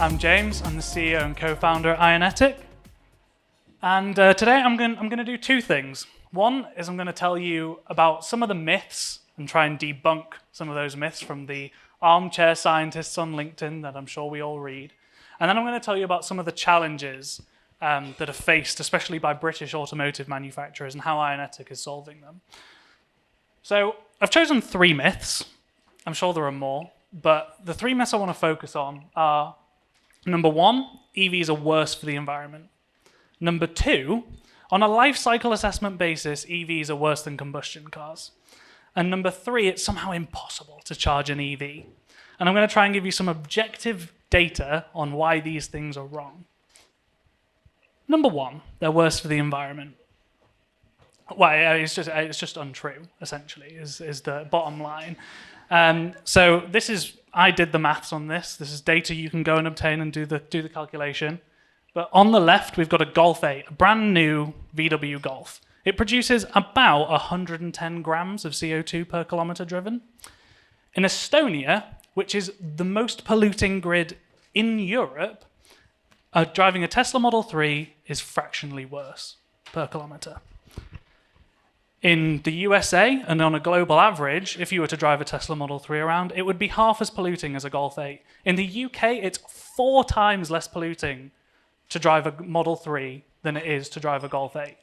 I'm James. I'm the CEO and co-founder at IONETIC. And today I'm going to do two things. One is I'm going to tell you about some of the myths and try and debunk some of those myths from the armchair scientists on LinkedIn that I'm sure we all read. And then I'm going to tell you about some of the challenges that are faced, especially by British automotive manufacturers, and how IONETIC is solving them. So I've chosen three myths. I'm sure there are more, but the three myths I want to focus on are: number one, EVs are worse for the environment. Number two, on a life cycle assessment basis, EVs are worse than combustion cars. And number three, it's somehow impossible to charge an EV. And I'm going to try and give you some objective data on why these things are wrong. Number one, they're worse for the environment. Well, it's just untrue, essentially, is the bottom line. So I did the maths on this. This is data you can go and obtain and do the calculation. But on the left, we've got a Golf 8, a brand new VW Golf. It produces about 110 grams of CO2 per kilometer driven. In Estonia, which is the most polluting grid in Europe, driving a Tesla Model 3 is fractionally worse per kilometer. In the USA, and on a global average, if you were to drive a Tesla Model 3 around, it would be half as polluting as a Golf 8. In the UK, it's 4 times less polluting to drive a Model 3 than it is to drive a Golf 8.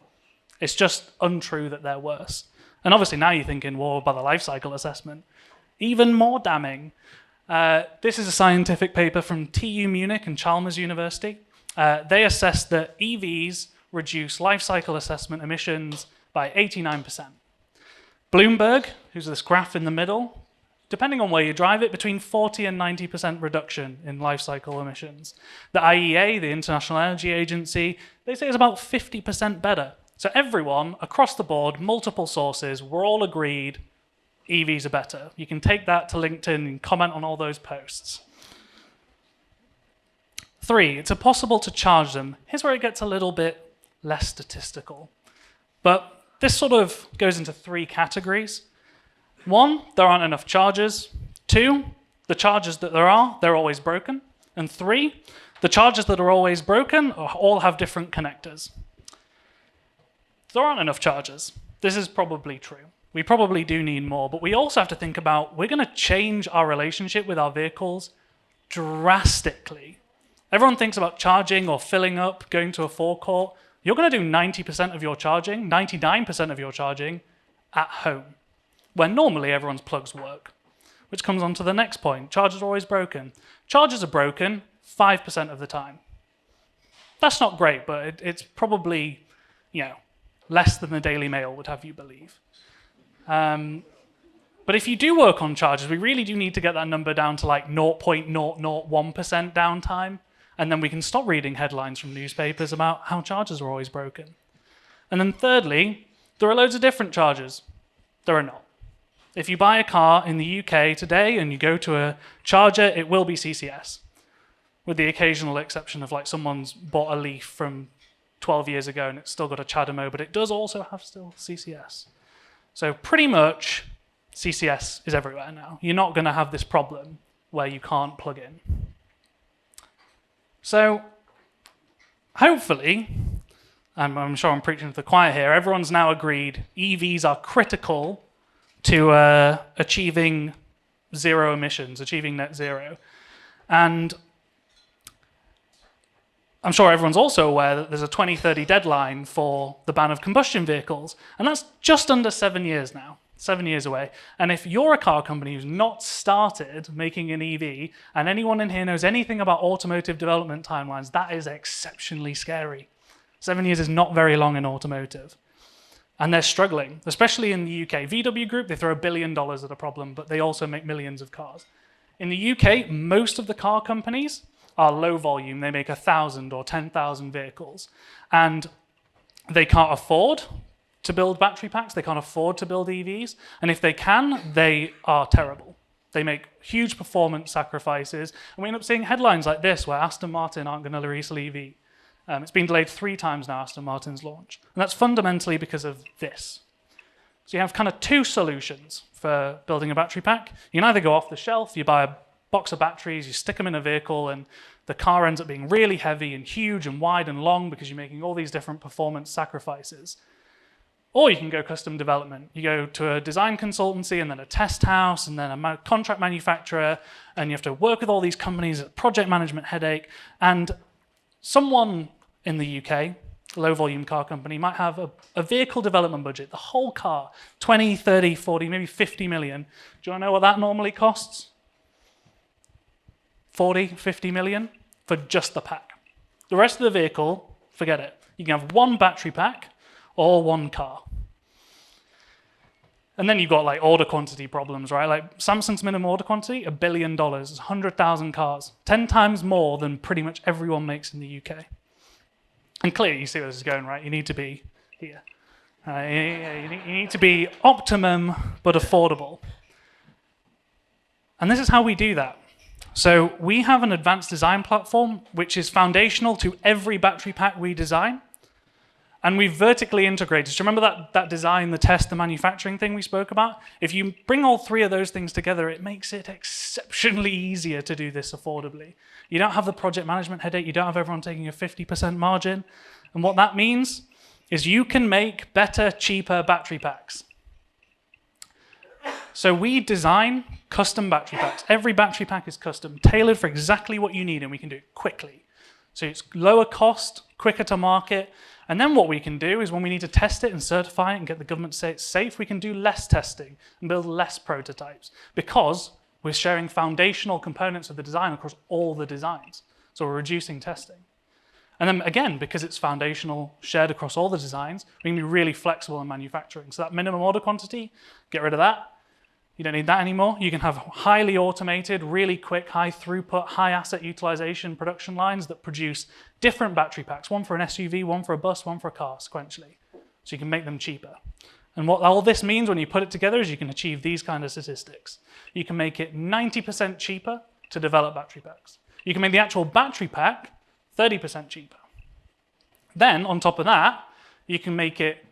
It's just untrue that they're worse. And obviously now you're thinking, well, by the life cycle assessment, even more damning. This is a scientific paper from TU Munich and Chalmers University. They assessed that EVs reduce life cycle assessment emissions by 89%. Bloomberg, who's this graph in the middle, depending on where you drive it, between 40 and 90% reduction in life cycle emissions. The IEA, the International Energy Agency, they say it's about 50% better. So everyone, across the board, multiple sources, we're all agreed EVs are better. You can take that to LinkedIn and comment on all those posts. 3, it's impossible to charge them. Here's where it gets a little bit less statistical. But this sort of goes into 3 categories. 1, there aren't enough chargers. 2, the chargers that there are, they're always broken. And 3, the chargers that are always broken all have different connectors. There aren't enough chargers. This is probably true. We probably do need more, but we also have to think about, we're going to change our relationship with our vehicles drastically. Everyone thinks about charging or filling up, going to a forecourt. You're going to do 90% of your charging, 99% of your charging at home, where normally everyone's plugs work. Which comes on to the next point. Chargers are always broken. Chargers are broken 5% of the time. That's not great, but it's probably, less than the Daily Mail would have you believe. But if you do work on chargers, we really do need to get that number down to like 0.001% downtime. And then we can stop reading headlines from newspapers about how chargers are always broken. And then thirdly, there are loads of different chargers. There are not. If you buy a car in the UK today and you go to a charger, it will be CCS, with the occasional exception of like someone's bought a Leaf from 12 years ago and it's still got a CHAdeMO, but it does also have still CCS. So pretty much CCS is everywhere now. You're not going to have this problem where you can't plug in. So hopefully, and I'm sure I'm preaching to the choir here, everyone's now agreed EVs are critical to achieving zero emissions, achieving net zero. And I'm sure everyone's also aware that there's a 2030 deadline for the ban of combustion vehicles, and that's just under 7 years now, 7 years away. And if you're a car company who's not started making an EV, and anyone in here knows anything about automotive development timelines, that is exceptionally scary. 7 years is not very long in automotive. And they're struggling, especially in the UK. VW Group, they throw $1 billion at a problem, but they also make millions of cars. In the UK, most of the car companies are low volume. They make 1,000 or 10,000 vehicles. And they can't afford to build battery packs. They can't afford to build EVs. And if they can, they are terrible. They make huge performance sacrifices. And we end up seeing headlines like this, where Aston Martin aren't going to release an EV. It's been delayed 3 times now, Aston Martin's launch. And that's fundamentally because of this. So you have kind of 2 solutions for building a battery pack. You can either go off the shelf, you buy a box of batteries, you stick them in a vehicle, and the car ends up being really heavy and huge and wide and long because you're making all these different performance sacrifices. Or you can go custom development. You go to a design consultancy and then a test house and then a contract manufacturer, and you have to work with all these companies, a project management headache, and someone in the UK, low volume car company, might have a vehicle development budget, the whole car, 20, 30, 40, maybe 50 million. Do you want to know what that normally costs? 40, 50 million for just the pack. The rest of the vehicle, forget it. You can have one battery pack or one car. And then you've got like order quantity problems, right? Like Samsung's minimum order quantity, $1 billion, 100,000 cars, 10 times more than pretty much everyone makes in the UK. And clearly you see where this is going, right? You need to be here. You need to be optimum but affordable. And this is how we do that. So we have an advanced design platform which is foundational to every battery pack we design. And we've vertically integrated. So remember that design, the test, the manufacturing thing we spoke about? If you bring all three of those things together, it makes it exceptionally easier to do this affordably. You don't have the project management headache. You don't have everyone taking a 50% margin. And what that means is you can make better, cheaper battery packs. So we design custom battery packs. Every battery pack is custom, tailored for exactly what you need, and we can do it quickly. So it's lower cost, quicker to market. And then what we can do is when we need to test it and certify it and get the government to say it's safe, we can do less testing and build less prototypes because we're sharing foundational components of the design across all the designs. So we're reducing testing. And then again, because it's foundational, shared across all the designs, we can be really flexible in manufacturing. So that minimum order quantity, get rid of that. You don't need that anymore. You can have highly automated, really quick, high throughput, high asset utilization production lines that produce different battery packs, one for an SUV, one for a bus, one for a car sequentially. So you can make them cheaper. And what all this means when you put it together is you can achieve these kind of statistics. You can make it 90% cheaper to develop battery packs. You can make the actual battery pack 30% cheaper. Then on top of that, you can make it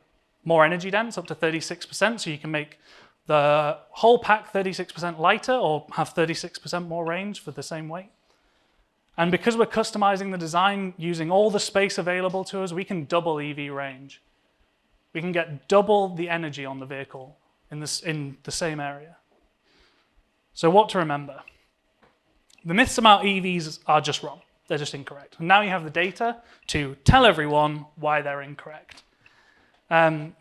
more energy dense, up to 36%, so you can make the whole pack 36% lighter or have 36% more range for the same weight. And because we're customizing the design using all the space available to us, we can double EV range. We can get double the energy on the vehicle in the same area. So what to remember? The myths about EVs are just wrong. They're just incorrect. And now you have the data to tell everyone why they're incorrect.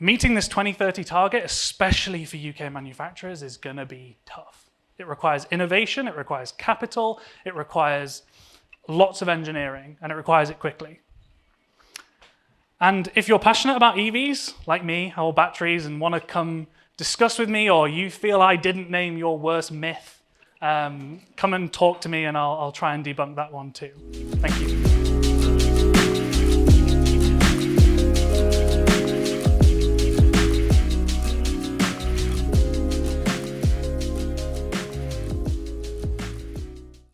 Meeting this 2030 target, especially for UK manufacturers, is going to be tough. It requires innovation, it requires capital, it requires lots of engineering, and it requires it quickly. And if you're passionate about EVs, like me, or batteries, and want to come discuss with me, or you feel I didn't name your worst myth, come and talk to me, and I'll try and debunk that one too. Thank you.